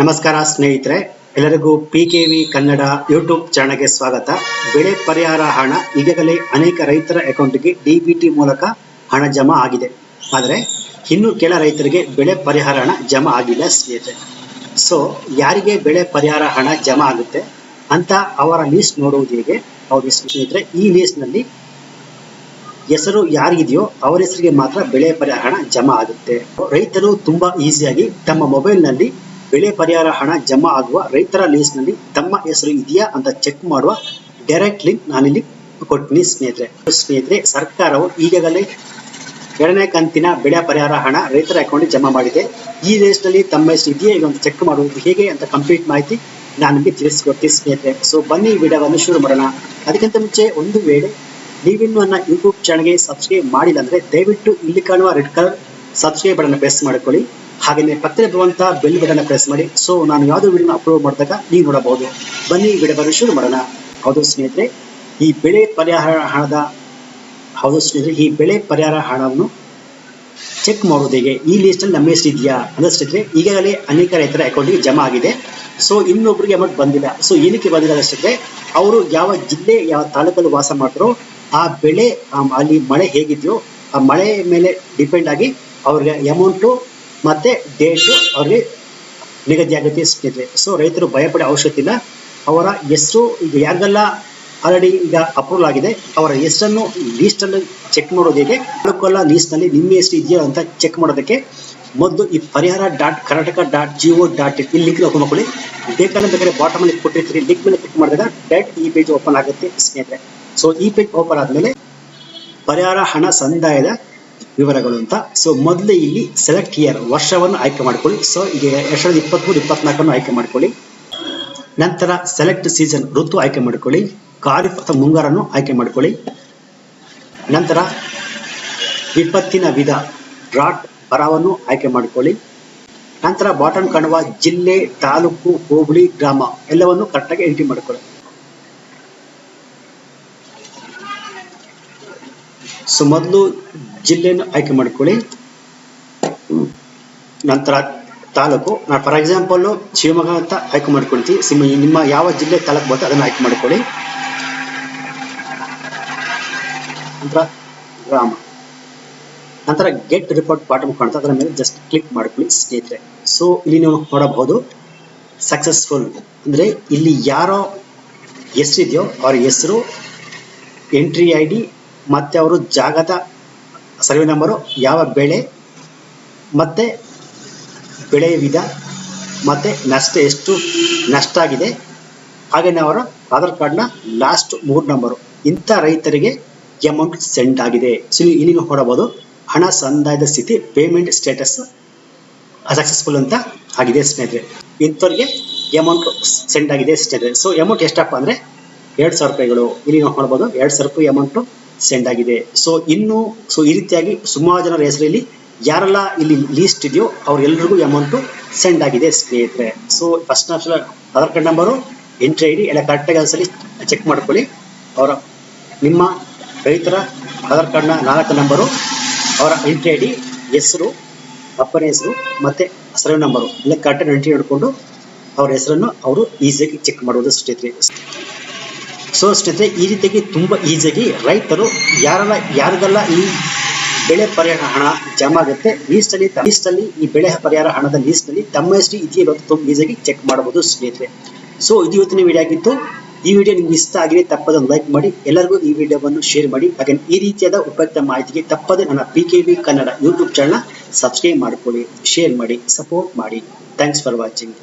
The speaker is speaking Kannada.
ನಮಸ್ಕಾರ ಸ್ನೇಹಿತರೆ, ಎಲ್ಲರಿಗೂ ಪಿಕೆವಿ ಕನ್ನಡ ಯೂಟ್ಯೂಬ್ ಚಾನಲ್ಗೆ ಸ್ವಾಗತ. ಬೆಳೆ ಪರಿಹಾರ ಹಣ ಈಗಾಗಲೇ ಅನೇಕ ರೈತರ ಅಕೌಂಟ್ಗೆ ಡಿಬಿಟಿ ಮೂಲಕ ಹಣ ಜಮಾ ಆಗಿದೆ. ಆದರೆ ಇನ್ನು ಕೆಲ ರೈತರಿಗೆ ಬೆಳೆ ಪರಿಹಾರ ಹಣ ಜಮಾ ಆಗಿಲ್ಲ ಸ್ನೇಹಿತರೆ. ಸೊ ಯಾರಿಗೆ ಬೆಳೆ ಪರಿಹಾರ ಹಣ ಜಮಾ ಆಗುತ್ತೆ ಅಂತ ಅವರ ಲೀಸ್ಟ್ ನೋಡುವುದು ಹೇಗೆ? ಹೌದು ಸ್ನೇಹಿತರೆ, ಈ ಲೀಸ್ಟ್ನಲ್ಲಿ ಹೆಸರು ಯಾರಿಗಿದೆಯೋ ಅವರ ಹೆಸರಿಗೆ ಮಾತ್ರ ಬೆಳೆ ಪರಿಹಾರ ಹಣ ಜಮಾ ಆಗುತ್ತೆ. ರೈತರು ತುಂಬಾ ಈಸಿಯಾಗಿ ತಮ್ಮ ಮೊಬೈಲ್ನಲ್ಲಿ ಬೆಳೆ ಪರಿಹಾರ ಹಣ ಜಮಾ ಆಗುವ ರೈತರ ಲಿಸ್ಟ್ ನಲ್ಲಿ ತಮ್ಮ ಹೆಸರು ಇದೆಯಾ ಅಂತ ಚೆಕ್ ಮಾಡುವ ಡೈರೆಕ್ಟ್ ಲಿಂಕ್ ನಾನಿಲ್ಲಿ ಕೊಡ್ತೀನಿ ಸ್ನೇಹಿತರೆ. ಸರ್ಕಾರವು ಈಗಾಗಲೇ 2ನೇ ಕಂತಿನ ಬೆಳೆ ಪರಿಹಾರ ಹಣ ರೈತರ ಅಕೌಂಟ್ ಜಮಾ ಮಾಡಿದೆ. ಈ ಲಿಸ್ಟ್ ನಲ್ಲಿ ತಮ್ಮ ಹೆಸರು ಇದೆಯಾ ಅಂತ ಚೆಕ್ ಮಾಡುವುದು ಹೇಗೆ ಅಂತ ಕಂಪ್ಲೀಟ್ ಮಾಹಿತಿ ನಾನು ನಿಮಗೆ ತಿಳಿಸ್ಕೊಡ್ತೀನಿ ಸ್ನೇಹಿತರೆ. ಸೊ ಬನ್ನಿ ವಿಡಿಯೋವನ್ನು ಶುರು ಮಾಡೋಣ. ಅದಕ್ಕಿಂತ ಮುಂಚೆ ಒಂದು ವೇಳೆ ನೀವಿನ್ನೂ ನನ್ನ ಯೂಟ್ಯೂಬ್ ಚಾನಲ್ಗೆ ಸಬ್ಸ್ಕ್ರೈಬ್ ಮಾಡಿಲ್ಲ ಅಂದ್ರೆ ದಯವಿಟ್ಟು ಇಲ್ಲಿ ಕಾಣುವ red colour subscribe button press ಮಾಡಿಕೊಳ್ಳಿ. ಹಾಗೆಯೇ ಪಕ್ಕದಲ್ಲಿ ಬರುವಂತಹ ಬೆಲ್ ಬಟನ್ ಪ್ರೆಸ್ ಮಾಡಿ. ಸೊ ನಾನು ಯಾವುದೋ ವಿಡಿಯೋನ ಅಪ್ಲೋಡ್ ಮಾಡಿದಾಗ ನೀವು ನೋಡಬಹುದು. ಬನ್ನಿ ವಿಡಿಯೋವನ್ನು ಶುರು ಮಾಡೋಣ. ಹೌದು ಸ್ನೇಹಿತರೆ, ಈ ಬೆಳೆ ಪರಿಹಾರ ಹಣವನ್ನು ಚೆಕ್ ಮಾಡುವುದು ಹೇಗೆ? ಈ ಲಿಸ್ಟ್ ಅಲ್ಲಿ ನಮ್ಮ ಹೆಸರು ಇದೆಯಾ ಅಂದ್ರೆ ಸ್ನೇಹಿತರೆ, ಈಗಾಗಲೇ ಅನೇಕ ರೈತರ ಅಕೌಂಟ್ಗೆ ಜಮಾ ಆಗಿದೆ. ಸೊ ಇನ್ನೊಬ್ಬರಿಗೆ ಅಮೌಂಟ್ ಬಂದಿಲ್ಲ. ಸೊ ಏನಕ್ಕೆ ಬಂದಿಲ್ಲ ಸ್ನೇಹಿತರೆ, ಅವರು ಯಾವ ಜಿಲ್ಲೆ ಯಾವ ತಾಲೂಕಲ್ಲಿ ವಾಸ ಮಾಡ್ತಾರೋ ಆ ಬೆಳೆ ಅಲ್ಲಿ ಮಳೆ ಹೇಗಿದೆಯೋ ಆ ಮಳೆ ಮೇಲೆ ಡಿಪೆಂಡ್ ಆಗಿ ಅವ್ರಿಗೆ ಅಮೌಂಟು ಮತ್ತೆ ಡೇಟು ಅವ್ರಿಗೆ ನಿಗದಿ ಆಗುತ್ತೆ ಸ್ನೇಹಿತರೆ. ಸೊ ರೈತರು ಭಯಪಡೋ ಅವಶ್ಯಕತೆ ಇಲ್ಲ. ಅವರ ಹೆಸರು ಈಗ ಯಾರಿಗೆಲ್ಲ ಆಲ್ರೆಡಿ ಈಗ ಅಪ್ರೂವಲ್ ಆಗಿದೆ ಅವರ ಹೆಸರನ್ನು ಲೀಸ್ಟಲ್ಲಿ ಚೆಕ್ ಮಾಡೋದು ಹೇಗೆ? ತಾಲೂಕಲ್ಲ ಲೀಸ್ಟ್ನಲ್ಲಿ ನಿಮ್ಮ ಹೆಸರು ಇದೆಯಾ ಅಂತ ಚೆಕ್ ಮಾಡೋದಕ್ಕೆ ಮೊದಲು ಈ ಪರಿಹಾರ.karnataka.go.in ಈ ಲಿಂಕ್ ಓಪನ್ ಮಾಡ್ಕೊಳ್ಳಿ. ಬೇಕಾದ್ರೆ ಬಾಟಮ್ ಅಲ್ಲಿ ಕೊಟ್ಟಿರ್ತೀರಿ, ಲಿಂಕ್ ಮೇಲೆ ಕ್ಲಿಕ್ ಮಾಡಿದಾಗ ಡೈರೆಕ್ಟ್ ಈ ಪೇಜ್ ಓಪನ್ ಆಗುತ್ತೆ ಸ್ನೇಹಿತರೆ. ಸೊ ಈ ಪೇಜ್ ಓಪನ್ ಆದ್ಮೇಲೆ ಪರಿಹಾರ ಹಣ ಸಂದಾಯದ ವಿವರಗಳು ಅಂತ. ಸೊ ಮೊದಲು ಇಲ್ಲಿ ಸೆಲೆಕ್ಟ್ ಇಯರ್ ವರ್ಷವನ್ನು ಆಯ್ಕೆ ಮಾಡ್ಕೊಳ್ಳಿ. ಸೊ ಈಗ 2023-24 ಆಯ್ಕೆ ಮಾಡ್ಕೊಳ್ಳಿ. ನಂತರ ಸೆಲೆಕ್ಟ್ ಸೀಸನ್ ಋತು ಆಯ್ಕೆ ಮಾಡ್ಕೊಳ್ಳಿ. ಖಾರಿಫ್ ಅಥವಾ ಮುಂಗಾರನ್ನು ಆಯ್ಕೆ ಮಾಡ್ಕೊಳ್ಳಿ. ನಂತರ ವಿಪತ್ತಿನ ವಿಧ ಡ್ರಾಟ್ ಬರವನ್ನು ಆಯ್ಕೆ ಮಾಡ್ಕೊಳ್ಳಿ. ನಂತರ ಬಾಟಮ್ ಕಾಣುವ ಜಿಲ್ಲೆ, ತಾಲೂಕು, ಹೋಬಳಿ, ಗ್ರಾಮ ಎಲ್ಲವನ್ನು ಕರೆಕ್ಟಾಗಿ ಎಂಟ್ರಿ ಮಾಡ್ಕೊಳ್ಳಿ. ಸೊ ಮೊದಲು ಜಿಲ್ಲೆಯನ್ನು ಆಯ್ಕೆ ಮಾಡ್ಕೊಳ್ಳಿ. ನಂತರ ತಾಲೂಕು, ನಾನು ಫಾರ್ ಎಕ್ಸಾಂಪಲ್ ಶಿವಮೊಗ್ಗ ಅಂತ ಆಯ್ಕೆ ಮಾಡ್ಕೊಳ್ತೀವಿ. ನಿಮ್ಮ ಯಾವ ಜಿಲ್ಲೆ ತಾಲೂಕು ಬರುತ್ತೆ ಅದನ್ನು ಆಯ್ಕೆ ಮಾಡ್ಕೊಳ್ಳಿ. ನಂತರ ಗ್ರಾಮ, ನಂತರ ಗೆಟ್ ರಿಪೋರ್ಟ್ ಬಾಟಮ್ ಕಾಣ್ತಾ ಅದರ ಮೇಲೆ ಜಸ್ಟ್ ಕ್ಲಿಕ್ ಮಾಡ್ಕೊಳ್ಳಿ ಸ್ನೇಹಿತರೆ. ಸೊ ಇಲ್ಲಿ ನೀವು ನೋಡಬಹುದು ಸಕ್ಸಸ್ಫುಲ್ ಅಂದ್ರೆ ಇಲ್ಲಿ ಯಾರೋ ಹೆಸರಿದೆಯೋ ಅವ್ರ ಹೆಸರು, ಎಂಟ್ರಿ ID ಮತ್ತೆ ಅವರು ಜಾಗದ ಸರ್ವೆ ನಂಬರು, ಯಾವ ಬೆಳೆ ಮತ್ತೆ ಬೆಳೆಯ ವಿಧ ಮತ್ತೆ ಎಷ್ಟು ನಷ್ಟ ಆಗಿದೆ, ಹಾಗೆಯೇ ಅವರ ಆಧಾರ್ ಕಾರ್ಡ್ನ ಲಾಸ್ಟ್ 3 ನಂಬರು. ಇಂಥ ರೈತರಿಗೆ ಅಮೌಂಟ್ ಸೆಂಡ್ ಆಗಿದೆ. ಸೊ ಇಲ್ಲಿ ನೀವು ನೋಡಬಹುದು ಹಣ ಸಂದಾಯದ ಸ್ಥಿತಿ ಪೇಮೆಂಟ್ ಸ್ಟೇಟಸ್ ಸಕ್ಸಸ್ಫುಲ್ ಅಂತ ಆಗಿದೆ ಸ್ನೇಹಿತರೆ. ಇಂಥವ್ರಿಗೆ ಅಮೌಂಟ್ ಸೆಂಡ್ ಆಗಿದೆ ಸ್ನೇಹಿತರೆ. ಸೊ ಅಮೌಂಟ್ ಎಷ್ಟಪ್ಪ ಅಂದ್ರೆ 2,000 ರೂಪಾಯಿಗಳು. ಇಲ್ಲಿ ನಾವು ನೋಡಬಹುದು 2,000 ರೂಪಾಯಿ ಅಮೌಂಟ್ ಸೆಂಡ್ ಆಗಿದೆ. ಸೊ ಈ ರೀತಿಯಾಗಿ ಸುಮಾರು ಜನರ ಹೆಸರಲ್ಲಿ ಯಾರೆಲ್ಲ ಇಲ್ಲಿ ಲೀಸ್ಟ್ ಇದೆಯೋ ಅವ್ರೆಲ್ರಿಗೂ ಅಮೌಂಟ್ ಸೆಂಡ್ ಆಗಿದೆ ಸ್ನೇಹಿತರೆ. So first Aadhaar card number, entry ID ಎಲ್ಲ ಕರೆಕ್ಟಾಗಿ ಒಂದ್ಸಲಿ ಚೆಕ್ ಮಾಡ್ಕೊಳ್ಳಿ. ಅವರ ನಿಮ್ಮ ರೈತರ ಆಧಾರ್ ಕಾರ್ಡ್ನ 4 ನಂಬರು, ಅವರ ಎಂಟ್ರಿ ID, ಹೆಸರು, ಅಪ್ಪನ ಹೆಸರು ಮತ್ತೆ ಸರ್ವೆ ನಂಬರು ಎಲ್ಲ ಕರೆಕ್ಟಾಗಿ ಎಂಟ್ರಿ ಹಿಡ್ಕೊಂಡು ಅವ್ರ ಹೆಸರನ್ನು ಅವರು ಈಸಿಯಾಗಿ ಚೆಕ್ ಮಾಡುವುದು ಸ್ನೇಹಿತರೆ. ಸೊ ಸ್ನೇಹಿತರೆ, ಈ ರೀತಿಯಾಗಿ ತುಂಬಾ ಈಸಿಯಾಗಿ ರೈತರು ಯಾರಿಗೆಲ್ಲ ಈ ಬೆಳೆ ಪರಿಹಾರ ಹಣ ಜಮಾ ಆಗುತ್ತೆ ಲೀಸ್ಟಲ್ಲಿ ಈ ಬೆಳೆ ಪರಿಹಾರ ಹಣದ ಲೀಸ್ಟ್ನಲ್ಲಿ ತಮ್ಮ ಹೆಸರು ಇದೆಯಾ ತುಂಬಾ ಈಸಿಯಾಗಿ ಚೆಕ್ ಮಾಡಬಹುದು ಸ್ನೇಹಿತರೆ. ಸೊ ಇದು ಇವತ್ತಿನ ವಿಡಿಯೋ ಆಗಿತ್ತು. ಈ ವಿಡಿಯೋ ನಿಮ್ಗೆ ಇಷ್ಟ ಆಗಿದೆ ತಪ್ಪದೆ ಲೈಕ್ ಮಾಡಿ, ಎಲ್ಲರಿಗೂ ಈ ವಿಡಿಯೋವನ್ನು ಶೇರ್ ಮಾಡಿ. ಹಾಗೆ ಈ ರೀತಿಯಾದ ಉಪಯುಕ್ತ ಮಾಹಿತಿಗೆ ತಪ್ಪದೆ ನನ್ನ ಪಿಕೆವಿ ಕನ್ನಡ ಯೂಟ್ಯೂಬ್ ಚಾನಲ್ ಸಬ್ಸ್ಕ್ರೈಬ್ ಮಾಡಿಕೊಳ್ಳಿ, ಶೇರ್ ಮಾಡಿ, ಸಪೋರ್ಟ್ ಮಾಡಿ. Thanks for watching.